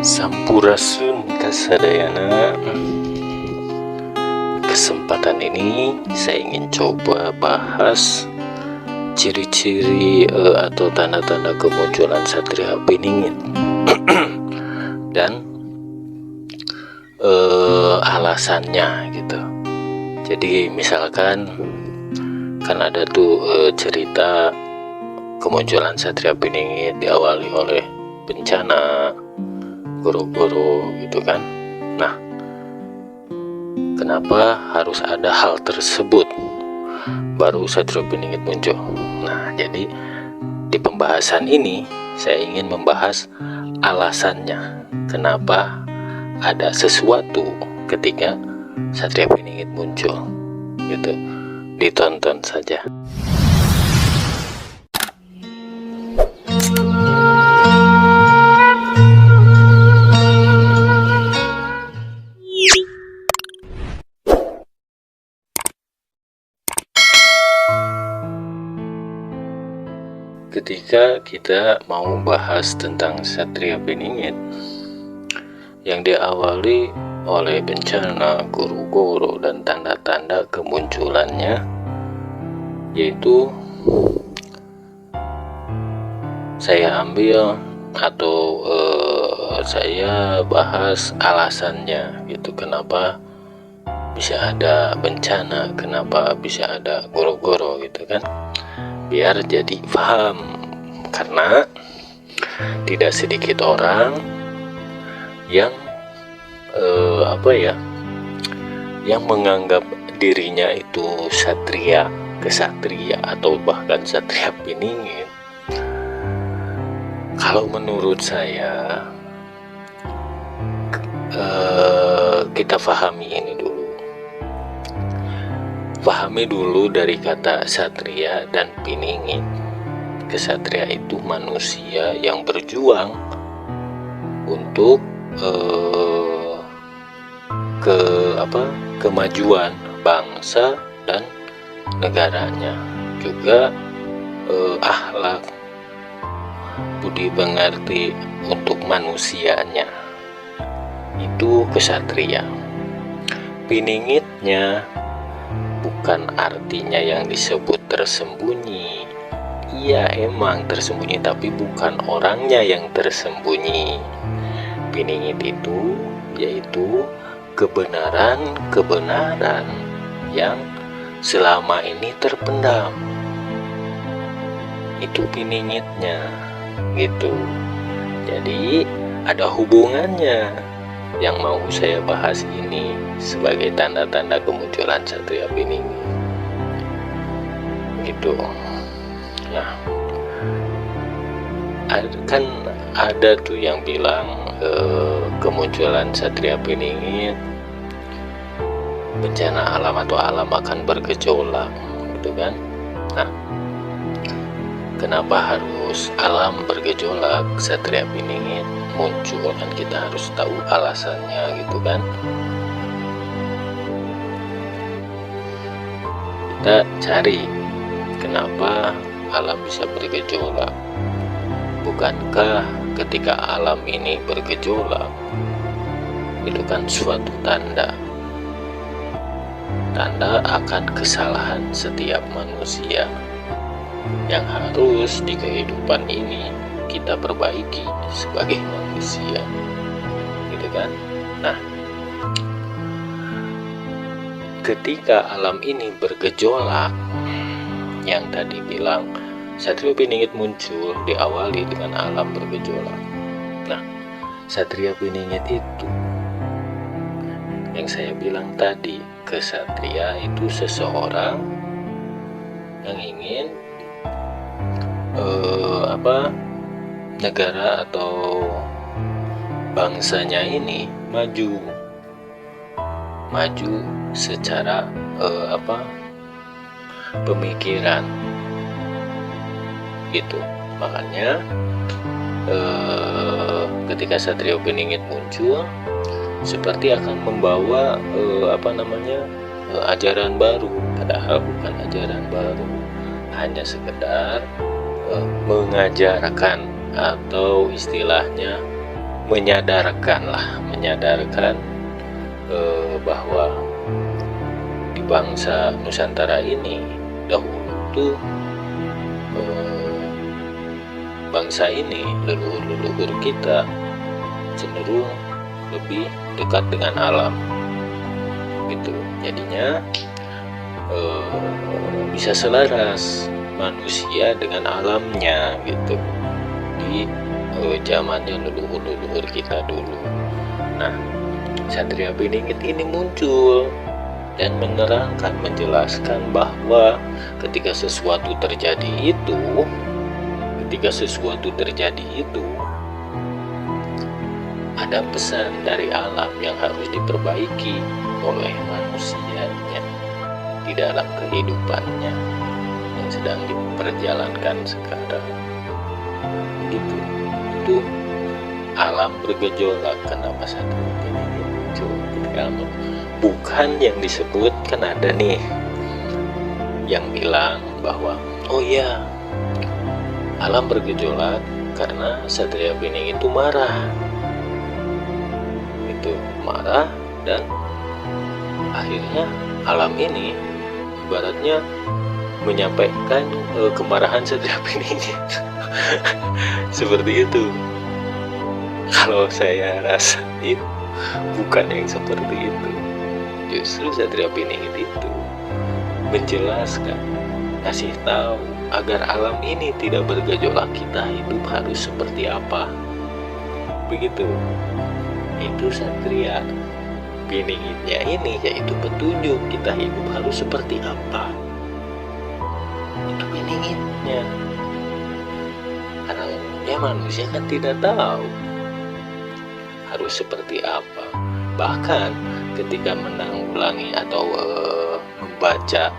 Sampurasun Kasadayana. Kesempatan ini saya ingin coba bahas ciri-ciri atau tanda-tanda kemunculan Satria Piningit dan alasannya gitu. Jadi misalkan kan ada tuh cerita kemunculan Satria Piningit diawali oleh bencana, goro-goro gitu kan. Nah, kenapa harus ada hal tersebut baru Satria Piningit muncul? Nah, jadi di pembahasan ini saya ingin membahas alasannya kenapa ada sesuatu ketika Satria Piningit muncul gitu. Ditonton saja. Ketika kita mau bahas tentang Satria Piningit yang diawali oleh bencana, goro-goro, dan tanda-tanda kemunculannya, yaitu saya ambil atau saya bahas alasannya gitu, kenapa bisa ada bencana, kenapa bisa ada goro-goro gitu kan, biar jadi paham. Karena tidak sedikit orang yang yang menganggap dirinya itu satria, kesatria, atau bahkan Satria Piningit. Kalau menurut saya, kita pahami ini dulu. Pahami dulu dari kata satria dan piningit. Kesatria itu manusia yang berjuang untuk kemajuan bangsa dan negaranya, juga akhlak budi pengerti untuk manusianya, itu kesatria. Piningitnya bukan artinya yang disebut tersembunyi. Iya, emang tersembunyi, tapi bukan orangnya yang tersembunyi. Piningit itu yaitu kebenaran yang selama ini terpendam. Itu piningitnya gitu. Jadi ada hubungannya yang mau saya bahas ini sebagai tanda-tanda kemunculan Satria Piningit gitu. Nah, kan ada tuh yang bilang kemunculan Satria Piningit, bencana alam atau alam akan bergejolak gitu kan. Nah, kenapa harus alam bergejolak, Satria Piningit muncul, kan kita harus tahu alasannya gitu kan. Kita cari kenapa alam bisa bergejolak. Bukankah ketika alam ini bergejolak, itu kan suatu tanda akan kesalahan setiap manusia yang harus di kehidupan ini kita perbaiki sebagai manusia gitu kan. Nah, ketika alam ini bergejolak, yang tadi bilang Satria Piningit muncul diawali dengan alam bergejolak. Nah, Satria Piningit itu yang saya bilang tadi, kesatria itu seseorang yang ingin negara atau bangsanya ini maju secara pemikiran gitu. Makanya ketika Satria Piningit muncul, seperti akan membawa ajaran baru, padahal bukan ajaran baru, hanya sekedar mengajarkan, atau istilahnya menyadarkan bahwa di bangsa Nusantara ini dahulu tuh bangsa ini, leluhur-leluhur kita cenderung lebih dekat dengan alam gitu. Jadinya bisa selaras manusia dengan alamnya gitu di zamannya leluhur-leluhur kita dulu. Nah, Satria Piningit ini muncul dan menerangkan, menjelaskan bahwa ketika sesuatu terjadi itu ada pesan dari alam yang harus diperbaiki oleh manusianya di dalam kehidupannya yang sedang diperjalankan sekarang. Begitu. Itu alam bergejolak. Kenapa Satria Piningit muncul ketika alam? Bukan yang disebut, kan ada nih yang bilang bahwa oh iya, alam bergejolak karena Satria Piningit itu marah dan akhirnya alam ini ibaratnya menyampaikan kemarahan Satria Piningit. Seperti itu. Kalau saya rasa itu bukan yang seperti itu. Justru Satria Piningit itu menjelaskan, kasih tahu agar alam ini tidak bergejolak, kita hidup harus seperti apa. Begitu. Itu Satria Piningitnya ini, yaitu petunjuk kita hidup harus seperti apa. Itu Piningitnya. Karena ya manusia kan tidak tahu harus seperti apa. Bahkan ketika menanggulangi atau membaca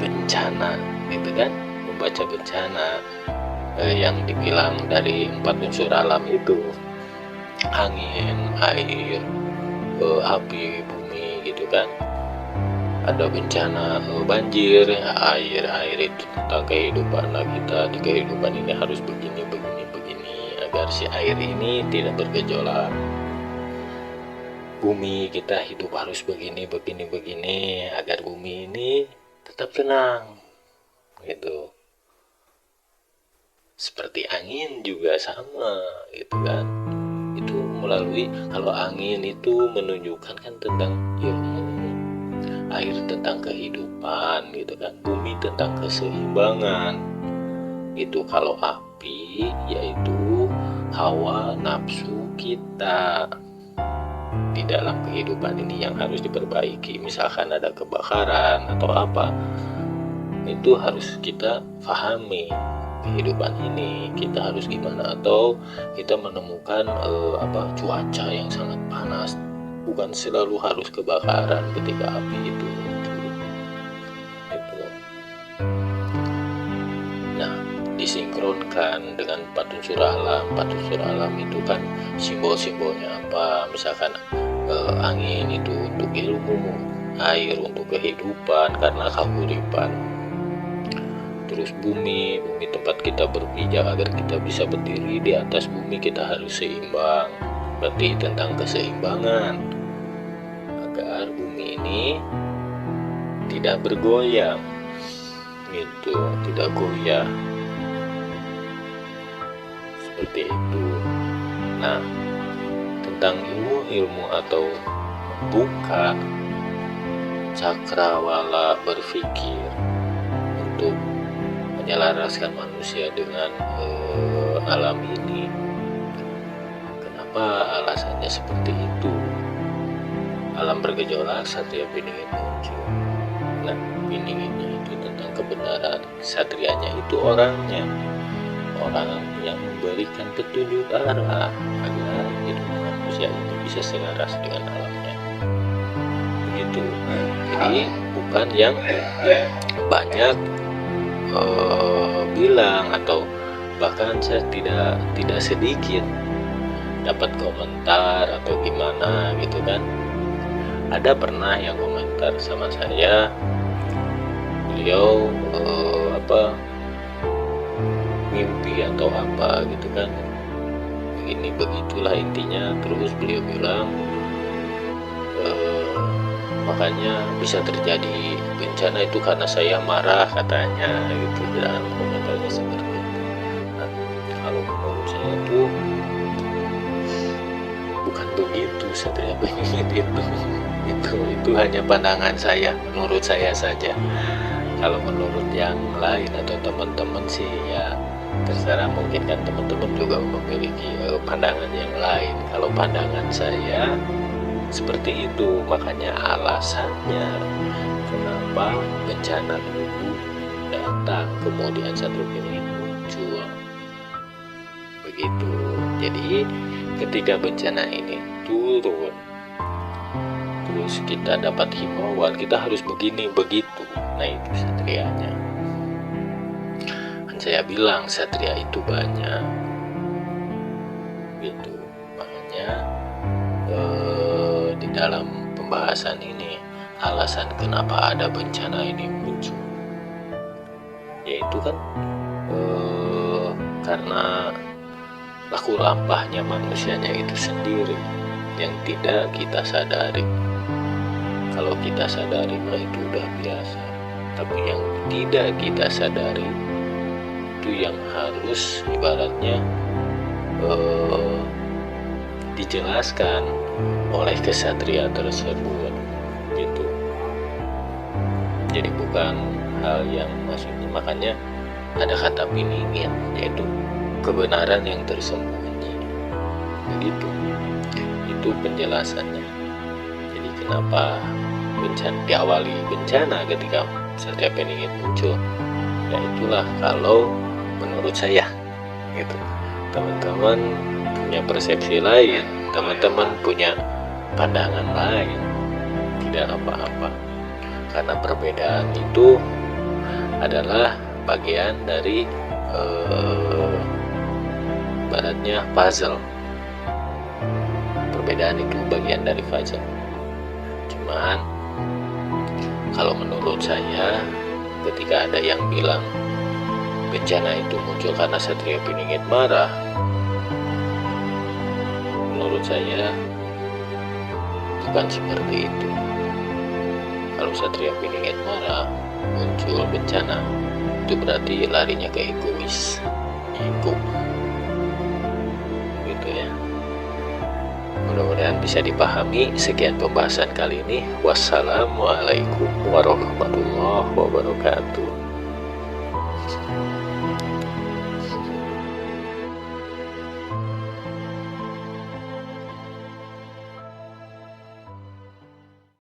bencana, gitu kan, membaca bencana yang dibilang dari 4 unsur alam itu, angin, air, api, bumi, gitu kan. Ada bencana banjir, air itu tentang kehidupan kita. Di kehidupan ini harus begini agar si air ini tidak bergejolak. Bumi kita hidup harus begini agar bumi ini tetap tenang gitu. Seperti angin juga sama gitu kan. Itu melalui, kalau angin itu menunjukkan kan tentang ilmu, air tentang kehidupan gitu kan, bumi tentang keseimbangan itu. Kalau api yaitu hawa nafsu kita di dalam kehidupan ini yang harus diperbaiki. Misalkan ada kebakaran atau apa, itu harus kita pahami kehidupan ini kita harus gimana. Atau kita menemukan cuaca yang sangat panas, bukan selalu harus kebakaran ketika api itu muncul. Nah, disinkronkan dengan 4 unsur alam. 4 unsur alam itu kan simbol-simbolnya apa? Misalkan angin itu untuk ilmu, air untuk kehidupan karena kahuripan. Terus bumi tempat kita berpijak agar kita bisa berdiri di atas bumi, kita harus seimbang. Berarti tentang keseimbangan agar bumi ini tidak bergoyang gitu, tidak goyah seperti itu. Nah, tentang ilmu atau buka cakrawala berpikir untuk menyelaraskan manusia dengan alam ini. Kenapa alasannya seperti itu? Alam bergejolak, Satria Piningit muncul. Nah, Piningitnya itu tentang kebenaran, satrianya itu orang yang memberikan petunjuk arah agar hidup manusia itu bisa selaras dengan alamnya. Begitu. Jadi bukan yang banyak bilang, atau bahkan saya tidak sedikit dapat komentar atau gimana gitu kan. Ada pernah yang komentar sama saya, beliau mimpi atau apa gitu kan, ini begitulah intinya. Terus beliau bilang makanya bisa terjadi bencana itu karena saya marah, katanya gitu, dalam komentarnya seperti itu. Nah, kalau menurut saya tuh bukan begitu Satria Peningit itu hanya pandangan saya, menurut saya saja. Kalau menurut yang lain atau teman-teman sih ya terserah, mungkin kan teman-teman juga memiliki pandangan yang lain. Kalau pandangan saya seperti itu, makanya alasannya kenapa bencana dulu datang kemudian Satria Peningit muncul begitu. Jadi ketika bencana ini turun, terus kita dapat himbauan kita harus begini begitu, nah itu satrianya. Kan saya bilang satria itu banyak gitu. Makanya di dalam pembahasan ini alasan kenapa ada bencana ini muncul, yaitu kan karena laku lampahnya manusianya itu sendiri yang tidak kita sadari. Kalau kita sadari mah itu udah biasa, tapi yang tidak kita sadari itu yang harus ibaratnya dijelaskan oleh kesatria tersebut gitu. Jadi bukan hal yang maksudnya, makanya ada kata piningit, yaitu kebenaran yang tersembunyi begitu. Itu penjelasannya. Jadi kenapa bencana diawali bencana ketika Satria Peningit muncul, ya itulah kalau menurut saya gitu. Teman-teman punya persepsi lain, teman-teman punya pandangan lain, tidak apa-apa, karena perbedaan itu adalah bagian dari ibaratnya puzzle. Perbedaan itu bagian dari puzzle. Cuman kalau menurut saya, ketika ada yang bilang bencana itu muncul karena Satria Peningit marah, menurut saya bukan seperti itu. Kalau Satria Peningit marah muncul bencana, itu berarti larinya ke egois, ego gitu ya. Mudah-mudahan bisa dipahami. Sekian pembahasan kali ini. Wassalamualaikum warahmatullahi wabarakatuh.